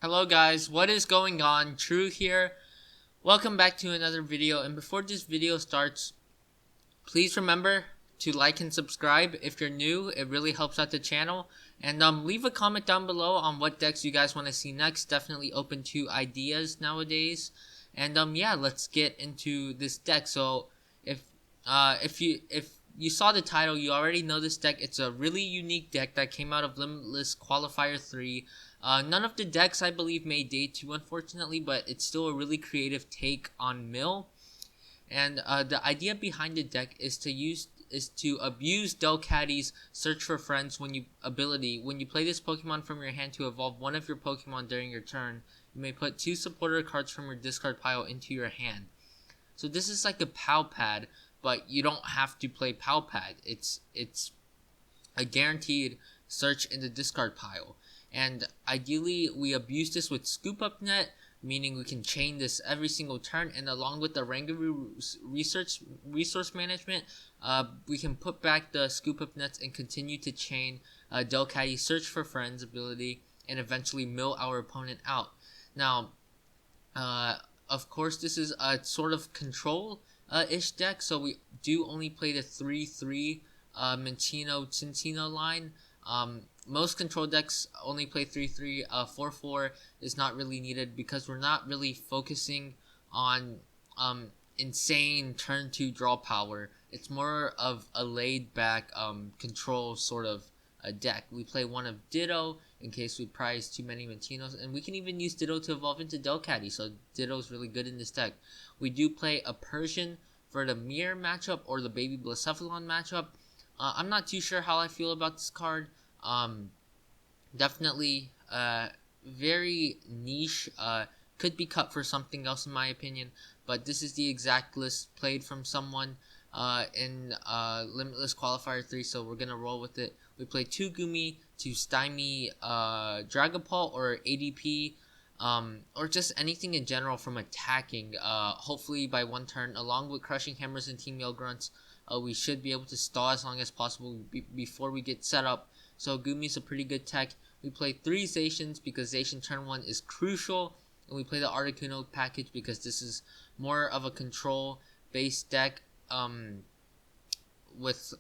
Hello guys, what is going on? True here. Welcome back to another video, and before this video starts, please remember to like and subscribe if you're new. It really helps out the channel. And leave a comment down below on what decks you guys want to see next. Definitely open to ideas nowadays. And yeah, let's get into this deck. So if you saw the title, you already know this deck. It's a really unique deck that came out of Limitless Qualifier 3. None of the decks, I believe, made Day 2, unfortunately, but it's still a really creative take on Mill. And the idea behind the deck is to abuse Delcatty's Search for Friends ability. When you play this Pokemon from your hand to evolve one of your Pokemon during your turn, you may put 2 supporter cards from your discard pile into your hand. So this is like a POW pad, but you don't have to play POW pad. It's a guaranteed search in the discard pile. And ideally, we abuse this with Scoop Up Net, meaning we can chain this every single turn, and along with the Oranguru resource management, we can put back the Scoop Up Nets and continue to chain Delcatty Search for Friends ability and eventually mill our opponent out. Now, of course, this is a sort of control-ish deck, so we do only play the 3-3 Cinccino line. Most control decks only play 3-3. 4-4 is not really needed because we're not really focusing on insane turn 2 draw power. It's more of a laid back control sort of a deck. We play one of Ditto in case we prize too many Minccinos, and we can even use Ditto to evolve into Delcatty, so Ditto's really good in this deck. We do play a Persian for the Mirror matchup or the Baby Blacephalon matchup. I'm not too sure how I feel about this card. Definitely very niche, could be cut for something else in my opinion, but this is the exact list played from someone in Limitless Qualifier 3, so we're gonna roll with it. We play 2 Goomy to stymie Dragapult or ADP, or just anything in general from attacking, hopefully by one turn. Along with Crushing Hammers and Team Yell Grunts, we should be able to stall as long as possible before we get set up. So Goomy's a pretty good tech. We play 3 Zacians because Zacian turn 1 is crucial. And we play the Articuno package because this is more of a control-based deck with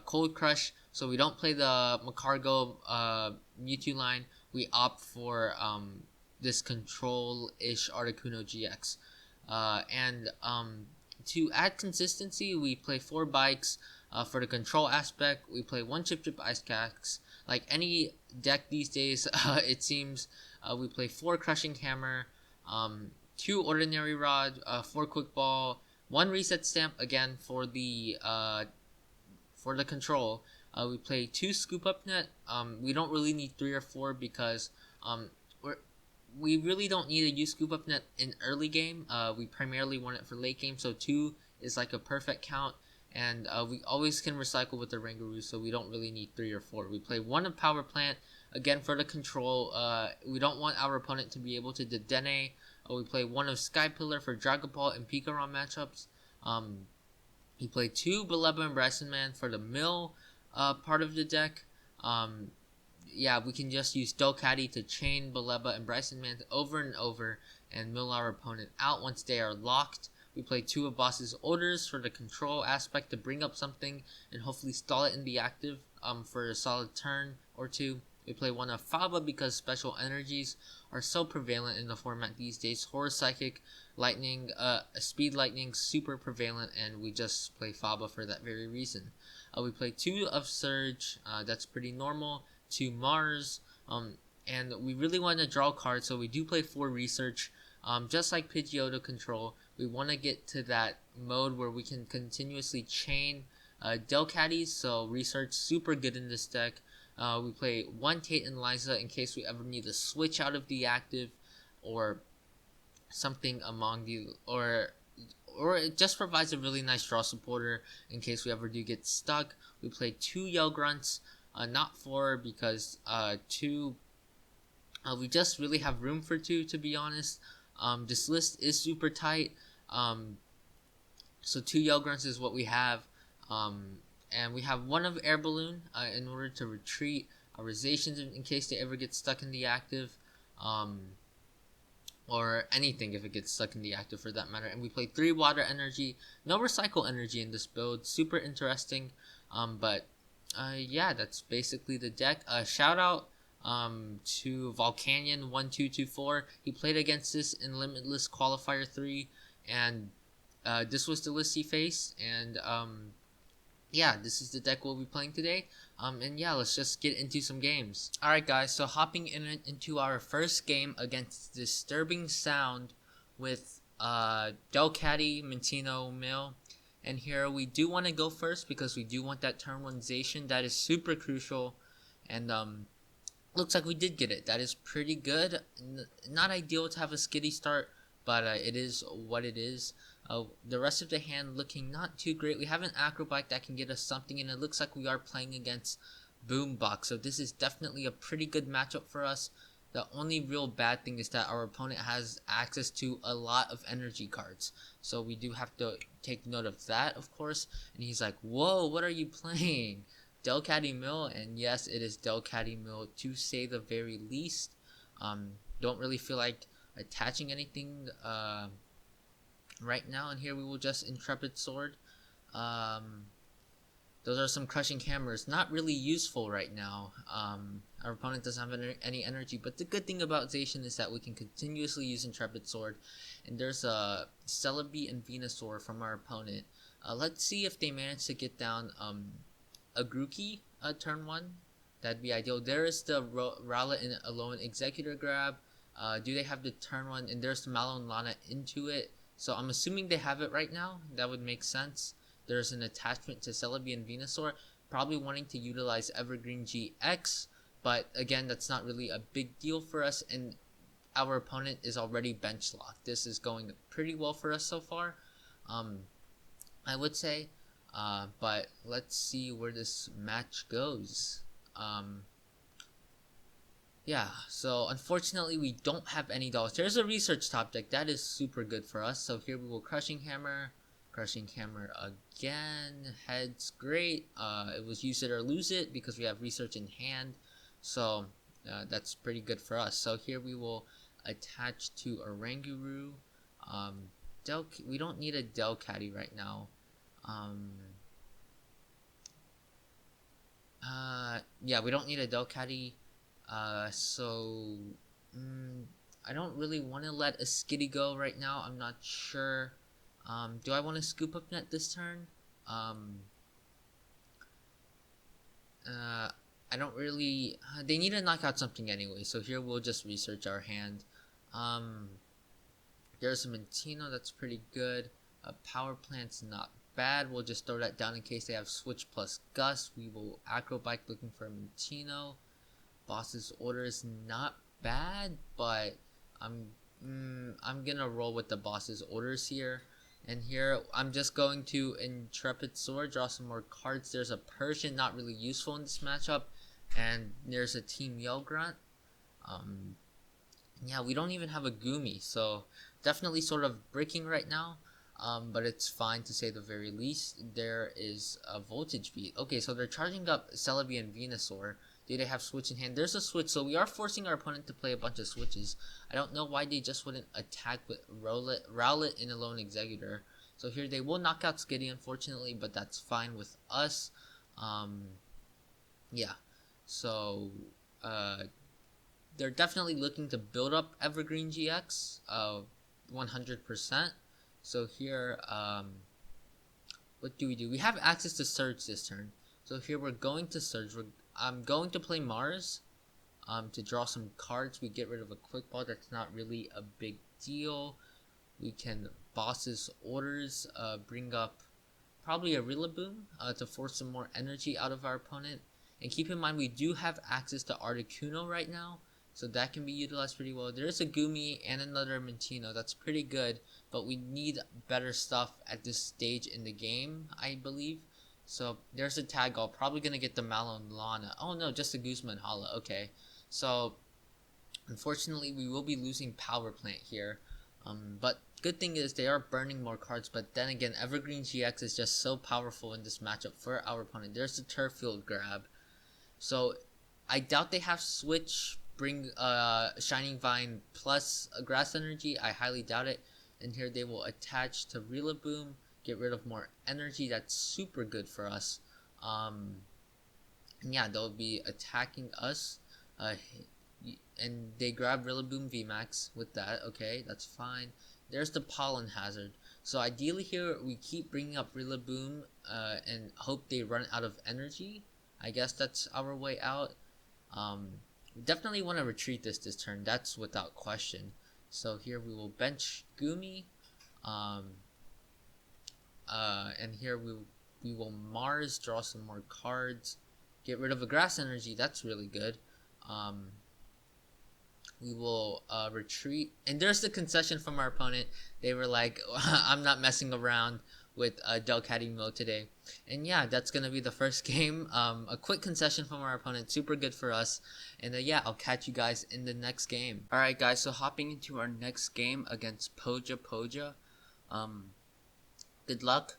Cold Crush. So we don't play the Macargo Mewtwo line. We opt for this control-ish Articuno-GX. To add consistency, we play 4 bikes. For the control aspect, we play 1 Chip-Chip Ice Axe. Like any deck these days, it seems, we play 4 Crushing Hammer, 2 Ordinary Rod, 4 Quick Ball, 1 Reset Stamp, again, for the control. We play 2 Scoop Up Net. We don't really need 3 or 4 because we really don't need to use Scoop Up Net in early game. We primarily want it for late game, so 2 is like a perfect count. And we always can recycle with the Oranguru, so we don't really need 3 or 4. We play 1 of Power Plant, again for the control. We don't want our opponent to be able to Dedenne. We play 1 of Sky Pillar for Dragapult and Pikarom matchups. We play 2 Bellelba Brycen-Man for the Mill part of the deck. Yeah, we can just use Delcatty to chain Bellelba and Brycen-Man over and over and mill our opponent out once they are locked. We play 2 of Boss's Orders for the control aspect to bring up something and hopefully stall it in the active for a solid turn or 2. We play 1 of Faba because special energies are so prevalent in the format these days. Horror Psychic, Lightning, Speed Lightning, super prevalent, and we just play Faba for that very reason. We play 2 of Surge, that's pretty normal, 2 Mars, and we really want to draw cards, so we do play 4 Research. Just like Pidgeotto control, we want to get to that mode where we can continuously chain Delcatties, so Research super good in this deck. We play 1 Tate Liza in case we ever need to switch out of the active or something among the or it just provides a really nice draw supporter in case we ever do get stuck. We play 2 Yell Grunts, not 4 because 2 we just really have room for 2, to be honest. This list is super tight, so 2 Yell Grunts is what we have, and we have 1 of Air Balloon in order to retreat our Zacians in case they ever get stuck in the active. or anything if it gets stuck in the active for that matter. And we play 3 water energy, no recycle energy in this build. Super interesting. But yeah, that's basically the deck. Shout out to Volcanion1224. He played against this in Limitless Qualifier 3, and this was the list he faced, and yeah, this is the deck we'll be playing today. And yeah, let's just get into some games. Alright guys, so hopping into our first game against Disturbing Sound with Delcatty Mill. And here we do want to go first because we do want that turn 1 Zacian. That is super crucial. And looks like we did get it. That is pretty good. Not ideal to have a skitty start, but it is what it is. The rest of the hand looking not too great. We have an Acro Bike that can get us something, and it looks like we are playing against Boombox. So this is definitely a pretty good matchup for us. The only real bad thing is that our opponent has access to a lot of energy cards. So we do have to take note of that, of course. And he's like, whoa, what are you playing? Delcatty Mill? And yes, it is Delcatty Mill, to say the very least. Don't really feel like attaching anything right now, and here we will just Intrepid Sword. Those are some Crushing Hammers, not really useful right now. Our opponent doesn't have any energy, but the good thing about Zacian is that we can continuously use Intrepid Sword. And there's a Celebi and Venusaur from our opponent. Let's see if they manage to get down a Grookey turn 1. That'd be ideal. There is the Rowlet and Alolan Executor grab. Do they have the turn 1? And there's the Malone Lana into it. So I'm assuming they have it right now. That would make sense. There's an attachment to Celebi and Venusaur, probably wanting to utilize Evergreen GX, but again, that's not really a big deal for us, and our opponent is already bench locked. This is going pretty well for us so far, I would say, but let's see where this match goes. Yeah, so unfortunately we don't have any dolls. There's a research top deck. That is super good for us. So here we will Crushing Hammer again. Heads, great. It was use it or lose it because we have research in hand. So that's pretty good for us. So here we will attach to Oranguru. We don't need a Delcatty right now. Yeah, we don't need a Delcatty. So I don't really want to let a Skitty go right now. I'm not sure. Do I want to Scoop Up Net this turn? I don't really. They need to knock out something anyway. So here we'll just research our hand. There's a Minccino that's pretty good. A Power Plant's not bad. We'll just throw that down in case they have Switch plus Gust. We will Acro Bike looking for a Minccino. Boss's Order is not bad, but I'm gonna roll with the Boss's Orders here. And here I'm just going to Intrepid Sword, draw some more cards. There's a Persian, not really useful in this matchup, and there's a Team Yell Grunt. Yeah, we don't even have a Goomy, so definitely sort of breaking right now. But it's fine to say the very least. There is a Voltage Beat. Okay, so they're charging up Celebi and Venusaur. Do they have Switch in hand? There's a Switch, so we are forcing our opponent to play a bunch of Switches. I don't know why they just wouldn't attack with Rowlet and Alolan Executor. So here they will knock out Skitty, unfortunately, but that's fine with us. Yeah, so they're definitely looking to build up Evergreen GX 100%. So here, what do? We have access to Surge this turn. So here we're going to Surge. I'm going to play Mars to draw some cards. We get rid of a Quick Ball. That's not really a big deal. We can Boss's Orders, bring up probably a Rillaboom to force some more energy out of our opponent. And keep in mind, we do have access to Articuno right now, so that can be utilized pretty well. There's a Goomy and another Minccino. That's pretty good, but we need better stuff at this stage in the game, I believe. So there's a tag. I'm probably going to get the Malone Lana. Oh no, just a Guzman Hala. Okay. So unfortunately we will be losing Power Plant here. But good thing is they are burning more cards. But then again, Evergreen GX is just so powerful in this matchup for our opponent. There's the Turf Field grab. So I doubt they have Switch bring Shining Vine plus a Grass Energy. I highly doubt it. And here they will attach to Rillaboom, get rid of more energy. That's super good for us. Yeah, they'll be attacking us. And they grab Rillaboom VMAX with that. Okay, that's fine. There's the Pollen Hazard. So ideally here we keep bringing up Rillaboom and hope they run out of energy. I guess that's our way out. Definitely want to retreat this turn. That's without question. So here we will bench Goomy. And here we will Mars, draw some more cards, get rid of a Grass Energy. That's really good. We will retreat, and there's the concession from our opponent. They were like, I'm not messing around with Delcatty Mill today. And yeah, that's gonna be the first game. A quick concession from our opponent, super good for us. And yeah, I'll catch you guys in the next game. Alright guys, so hopping into our next game against Poja. Good luck.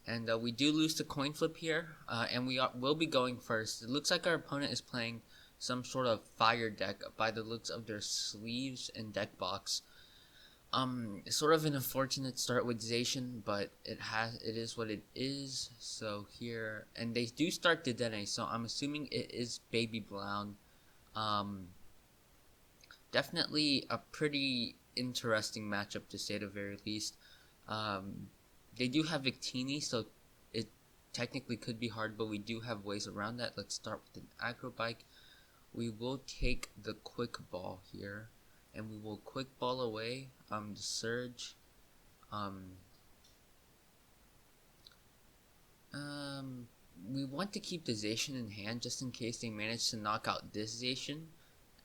And we do lose the coin flip here, and will be going first. It looks like our opponent is playing some sort of fire deck by the looks of their sleeves and deck box. Sort of an unfortunate start with Zacian, but it is what it is. So here, and they do start Dedenne, so I'm assuming it is Baby Brown. Definitely a pretty interesting matchup to say the very least. They do have Victini, so it technically could be hard, but we do have ways around that. Let's start with an Acro Bike. We will take the Quick Ball here, and we will Quick Ball away the Surge. We want to keep the Zacian in hand just in case they manage to knock out this Zacian.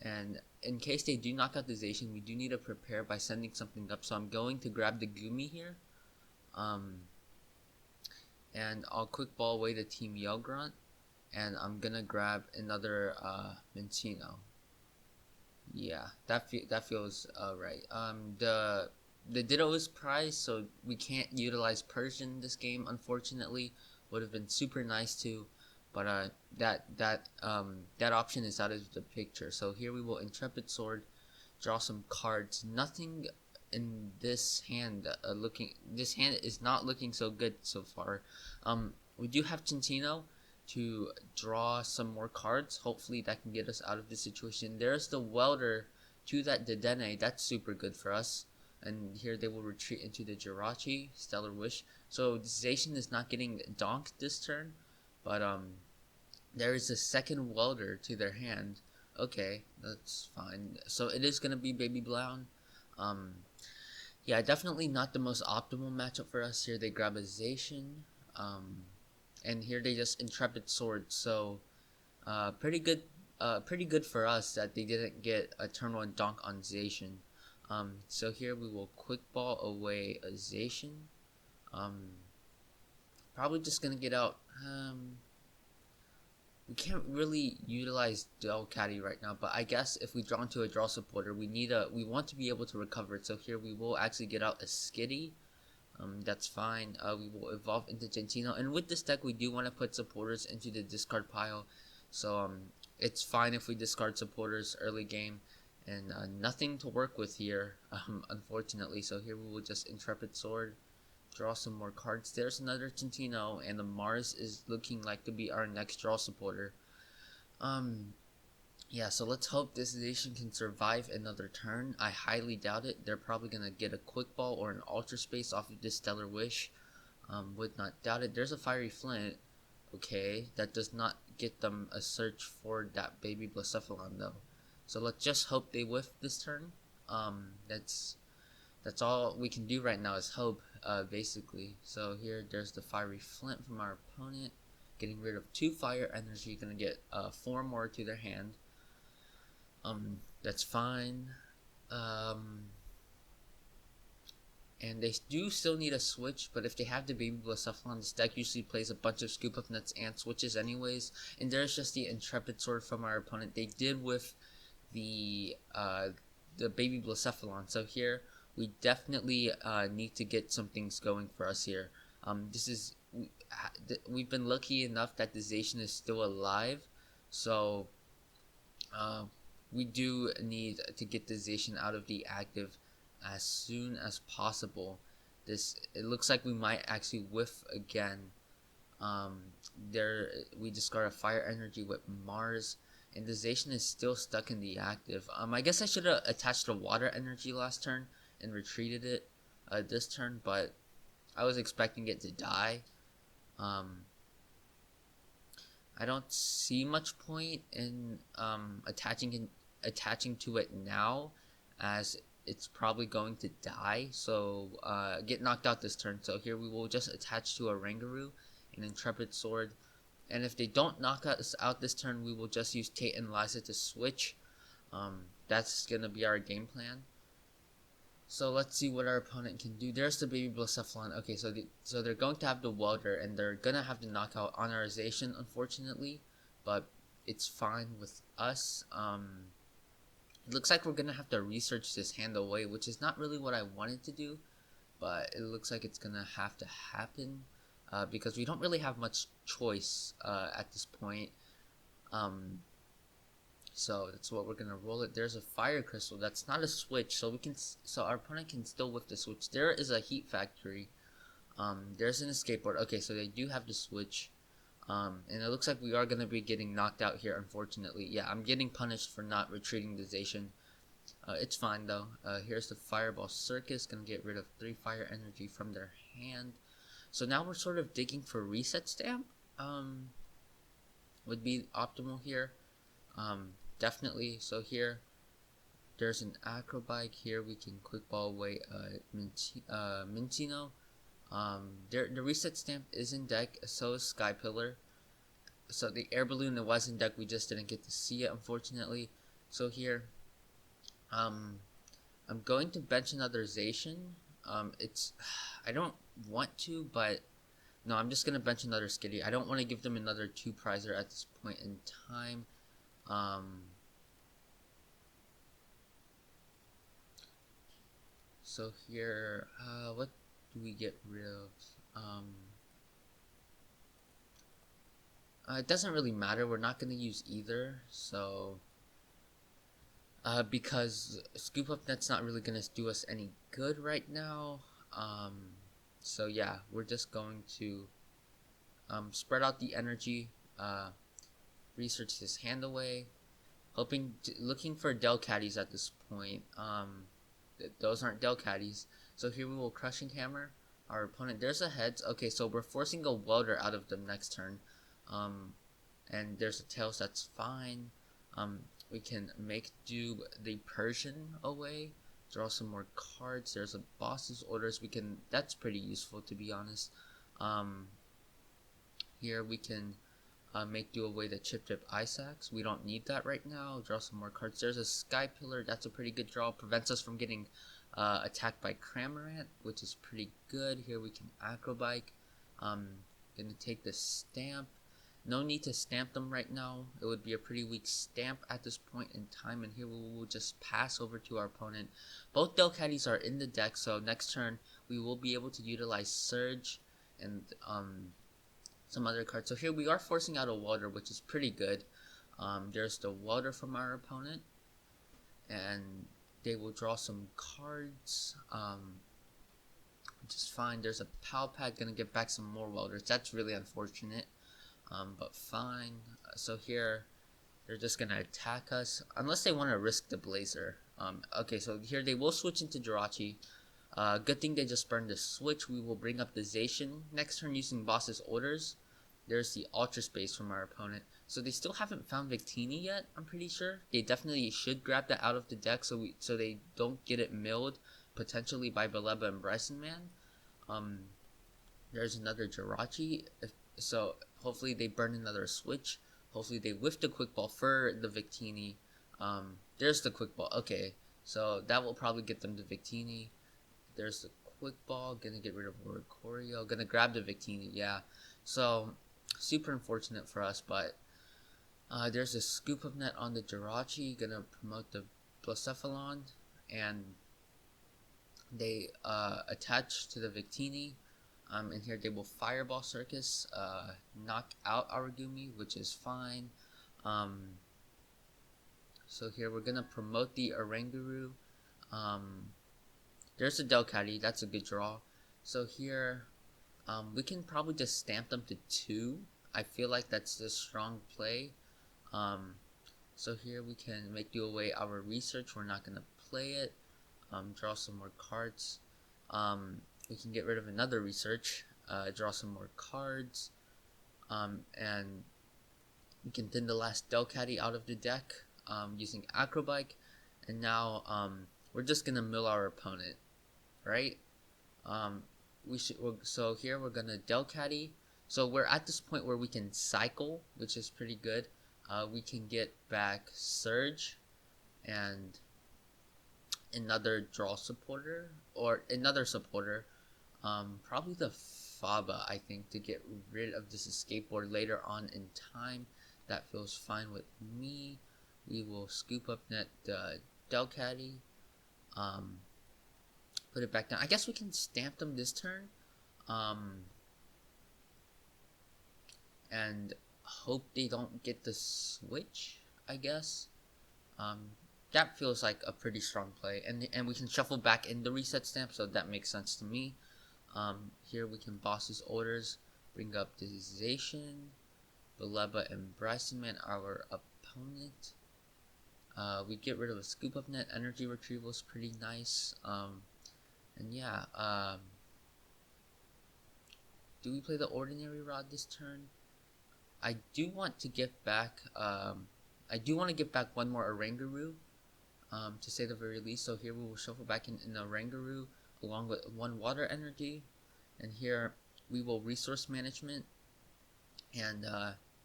And in case they do knock out the Zacian, we do need to prepare by sending something up. So I'm going to grab the Goomy here. And I'll Quick Ball away the Team Grunt. And I'm gonna grab another Minccino. Yeah, that feels right. The Ditto is prized, so we can't utilize Persian this game. Unfortunately, would have been super nice too, but that option is out of the picture. So here we will Intrepid Sword, draw some cards. Nothing in this hand This hand is not looking so good so far. We do have Cinccino to draw some more cards. Hopefully that can get us out of this situation. There's the Welder to that Dedenne. That's super good for us. And here they will retreat into the Jirachi, Stellar Wish. So Zacian is not getting donked this turn, but there is a second Welder to their hand. Okay, that's fine. So it is gonna be Baby Brown. Yeah, definitely not the most optimal matchup for us. Here they grab a Zacian. And here they just Intrepid Sword, so pretty good for us that they didn't get a turn 1 donk on Zacian. So here we will Quick Ball away a Zacian. Probably just gonna get out. We can't really utilize Delcatty right now, but I guess if we draw into a draw supporter, we want to be able to recover it. So here we will actually get out a Skitty. That's fine. We will evolve into Cinccino, and with this deck we do want to put supporters into the discard pile, so it's fine if we discard supporters early game, and nothing to work with here, unfortunately. So here we will just Intrepid Sword, draw some more cards. There's another Cinccino, and the Mars is looking like to be our next draw supporter. Yeah, so let's hope this Zacian can survive another turn. I highly doubt it. They're probably going to get a Quick Ball or an Ultra Space off of this Stellar Wish. Would not doubt it. There's a Fiery Flint. Okay, that does not get them a search for that Baby Blacephalon though. So let's just hope they whiff this turn. That's all we can do right now is hope, basically. So here there's the Fiery Flint from our opponent. Getting rid of 2 Fire Energy. Going to get 4 more to their hand. That's fine. And they do still need a switch, but if they have the Baby Blacephalon, this deck usually plays a bunch of Scoop Up Nets and switches anyways. And there's just the Intrepid Sword from our opponent. They did with the Baby Blacephalon. So here we definitely need to get some things going for us here. We've been lucky enough that the Zacian is still alive, so we do need to get the Zacian out of the active as soon as possible. It looks like we might actually whiff again. There we discard a fire energy with Mars, and the Zacian is still stuck in the active. I guess I should have attached a water energy last turn and retreated it this turn, but I was expecting it to die. I don't see much point in attaching to it now, as it's probably going to die, so get knocked out this turn. So here we will just attach to Oranguru, an Intrepid Sword, and if they don't knock us out this turn, we will just use Tate and Liza to switch. That's gonna be our game plan. So let's see what our opponent can do. There's the Baby Blacephalon. Okay, so they're going to have the Welder, and they're gonna have the knockout on our Zacian, unfortunately, but it's fine with us. It looks like we're gonna have to research this hand away, which is not really what I wanted to do, but it looks like it's gonna have to happen because we don't really have much choice at this point. So that's what we're gonna roll it. There's a fire crystal. That's not a switch, so our opponent can still whiff the switch. There is a heat factory. There's an escape board. Okay, so they do have the switch. And it looks like we are gonna be getting knocked out here, unfortunately. Yeah, I'm getting punished for not retreating the Zacian. It's fine though. Here's the Fireball Circus, gonna get rid of 3 fire energy from their hand. So now we're sort of digging for Reset Stamp. Would be optimal here. Definitely. So here, there's an Acro Bike. Here we can quick ball away Minccino. The Reset Stamp is in deck, so is Sky Pillar. So the Air Balloon that was in deck, we just didn't get to see it, unfortunately. So here, I'm going to bench another Zacian. I don't want to, but no, I'm just gonna bench another Skitty. I don't want to give them another 2 prizer at this point in time. So here, what do we get rid of? It doesn't really matter. We're not going to use either. So, because Scoop Up Net's not really going to do us any good right now. So yeah, we're just going to spread out the energy. Research this hand away, looking for Delcatties at this point. Those aren't Delcatties. So here we will Crushing Hammer our opponent. There's a heads. Okay, so we're forcing a Welder out of them next turn. And there's a Tails. That's fine. We can make do the Persian away. Draw some more cards. There's a Boss's Orders. That's pretty useful, to be honest. Here we can make do away the Chip-Chip Ice Axe. We don't need that right now. Draw some more cards. There's a Sky Pillar. That's a pretty good draw. Prevents us from getting attacked by Cramorant, which is pretty good. Here we can Acro Bike. Gonna take the Stamp. No need to stamp them right now. It would be a pretty weak stamp at this point in time. And here we will just pass over to our opponent. Both Delcatties are in the deck, so next turn we will be able to utilize Surge and some other cards. So here we are forcing out a Welder, which is pretty good. There's the Welder from our opponent, and they will draw some cards, which is fine. There's a Power Pad, gonna get back some more Welders. That's really unfortunate, but fine. So here they're just gonna attack us unless they want to risk the Blazer. Okay, so here they will switch into Jirachi. Good thing they just burned the switch. We will bring up the Zacian next turn using Boss's Orders. There's the Ultra Space from our opponent. So they still haven't found Victini yet, I'm pretty sure. They definitely should grab that out of the deck so they don't get it milled, potentially by Bellelba and Brycen-Man. There's another Jirachi. So hopefully they burn another switch. Hopefully they whiff the Quick Ball for the Victini. There's the Quick Ball. Okay, so that will probably get them to Victini. There's the Quick Ball, gonna get rid of Oricorio, gonna grab the Victini, yeah. So, super unfortunate for us, but there's a Scoop Up Net on the Jirachi, gonna promote the Blacephalon, and they attach to the Victini, and here they will Fireball Circus, knock out our Goomy, which is fine. So here we're gonna promote the Oranguru. There's a Delcatty, that's a good draw. So here we can probably just stamp them to 2. I feel like that's a strong play. So here we can make do away our research. We're not gonna play it. Draw some more cards. We can get rid of another research. Draw some more cards. And we can thin the last Delcatty out of the deck using Acro Bike. And now we're just gonna mill our opponent, right? So here we're gonna Delcatty. So we're at this point where we can cycle, which is pretty good. We can get back Surge and another draw supporter, or another supporter, probably the Faba, I think, to get rid of this escape board later on in time. That feels fine with me. We will Scoop Up Net Delcatty, put it back down. I guess we can stamp them this turn, and hope they don't get the switch, I guess. That feels like a pretty strong play, and we can shuffle back in the reset stamp, so that makes sense to me. Here we can boss his orders, bring up the Zacian, Bellelba Brycen-Man, our opponent. We get rid of a Scoop Up Net. Energy retrieval is pretty nice. And yeah, do we play the Ordinary Rod this turn? I do want to get back. One more Oranguru, to say the very least. So here we will shuffle back in Oranguru along with 1 water energy, and here we will resource management and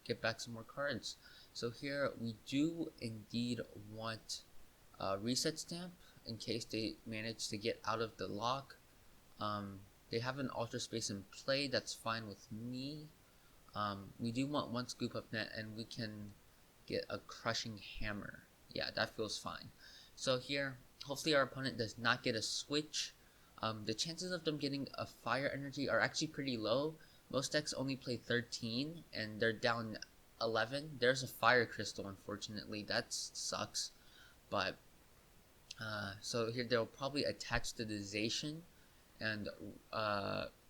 get back some more cards. So here we do indeed want reset stamp in case they manage to get out of the lock. They have an Ultra Space in play, that's fine with me. We do want 1 Scoop Up Net, and we can get a Crushing Hammer. Yeah, that feels fine. So here, hopefully our opponent does not get a switch. The chances of them getting a fire energy are actually pretty low. Most decks only play 13, and they're down 11. There's a fire crystal, unfortunately. That sucks. But so here they'll probably attach to the Zacian and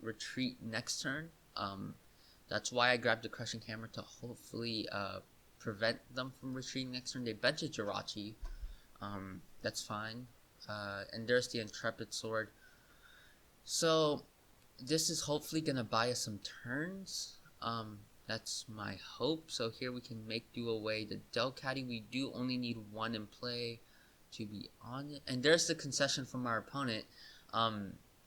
retreat next turn. That's why I grabbed the Crushing Hammer, to hopefully prevent them from retreating next turn. They bench a Jirachi. That's fine. And there's the Intrepid Sword. So this is hopefully gonna buy us some turns. That's my hope. So here we can make do away the Delcatty. We do only need 1 in play to be on it. And there's the concession from our opponent.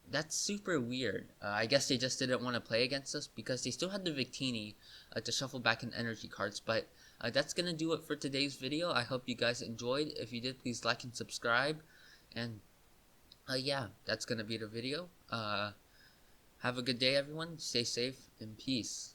That's super weird. I guess they just didn't want to play against us because they still had the Victini to shuffle back in energy cards. But that's gonna do it for today's video. I hope you guys enjoyed. If you did, please like and subscribe. And yeah, that's gonna be the video. Have a good day, everyone. Stay safe and peace.